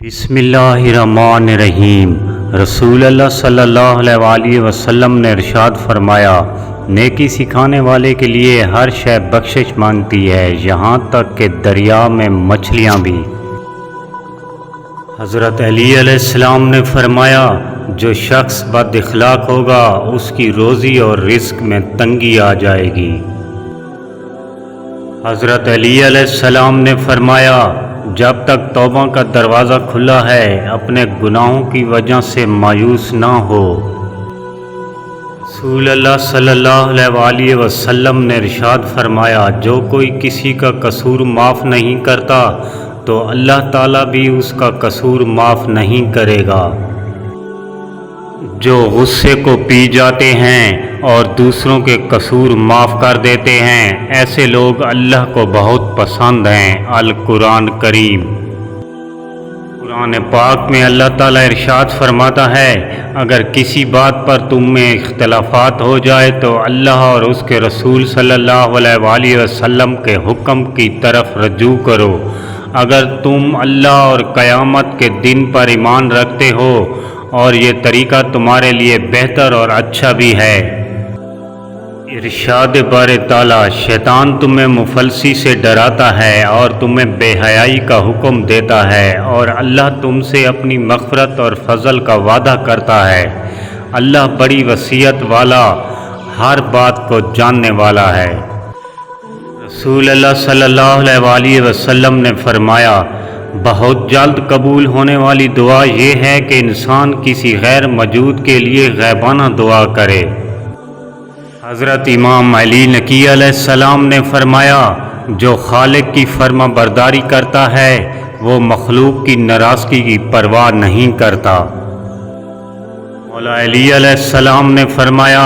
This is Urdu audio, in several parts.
بسم اللہ الرحمن الرحیم۔ رسول اللہ صلی اللہ علیہ وآلہ وسلم نے ارشاد فرمایا، نیکی سکھانے والے کے لیے ہر شے بخشش مانگتی ہے، یہاں تک کہ دریا میں مچھلیاں بھی۔ حضرت علی علیہ السلام نے فرمایا، جو شخص بد اخلاق ہوگا اس کی روزی اور رزق میں تنگی آ جائے گی۔ حضرت علی علیہ السلام نے فرمایا، جب تک توبہ کا دروازہ کھلا ہے اپنے گناہوں کی وجہ سے مایوس نہ ہو۔ رسول اللہ صلی اللہ علیہ وآلہ وسلم نے ارشاد فرمایا، جو کوئی کسی کا قصور معاف نہیں کرتا تو اللہ تعالیٰ بھی اس کا قصور معاف نہیں کرے گا۔ جو غصے کو پی جاتے ہیں اور دوسروں کے قصور معاف کر دیتے ہیں، ایسے لوگ اللہ کو بہت پسند ہیں۔ القرآن کریم۔ قرآن پاک میں اللہ تعالیٰ ارشاد فرماتا ہے، اگر کسی بات پر تم میں اختلافات ہو جائے تو اللہ اور اس کے رسول صلی اللہ علیہ وآلہ وسلم کے حکم کی طرف رجوع کرو۔ اگر تم اللہ اور قیامت کے دن پر ایمان رکھتے ہو اور یہ طریقہ تمہارے لیے بہتر اور اچھا بھی ہے۔ ارشاد بارے تعالیٰ، شیطان تمہیں مفلسی سے ڈراتا ہے اور تمہیں بے حیائی کا حکم دیتا ہے، اور اللہ تم سے اپنی مغفرت اور فضل کا وعدہ کرتا ہے۔ اللہ بڑی وسعت والا، ہر بات کو جاننے والا ہے۔ رسول اللہ صلی اللہ علیہ وآلہ وسلم نے فرمایا، بہت جلد قبول ہونے والی دعا یہ ہے کہ انسان کسی غیر موجود کے لیے غیبانہ دعا کرے۔ حضرت امام علی نقی علیہ السلام نے فرمایا، جو خالق کی فرما برداری کرتا ہے وہ مخلوق کی ناراضگی کی پرواہ نہیں کرتا۔ مولا علی علیہ السلام نے فرمایا،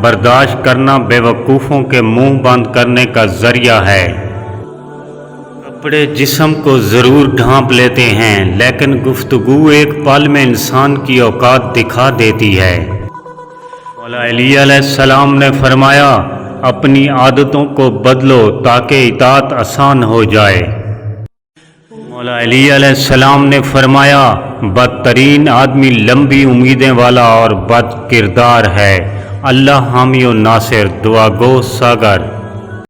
برداشت کرنا بے وقوفوں کے منہ بند کرنے کا ذریعہ ہے۔ کپڑے جسم کو ضرور ڈھانپ لیتے ہیں، لیکن گفتگو ایک پل میں انسان کی اوقات دکھا دیتی ہے۔ مولا علی علیہ السلام نے فرمایا، اپنی عادتوں کو بدلو تاکہ اطاعت آسان ہو جائے۔ مولا علی علیہ السلام نے فرمایا، بدترین آدمی لمبی امیدیں والا اور بد کردار ہے۔ اللہ حامی و ناصر، دعا گو ساگر۔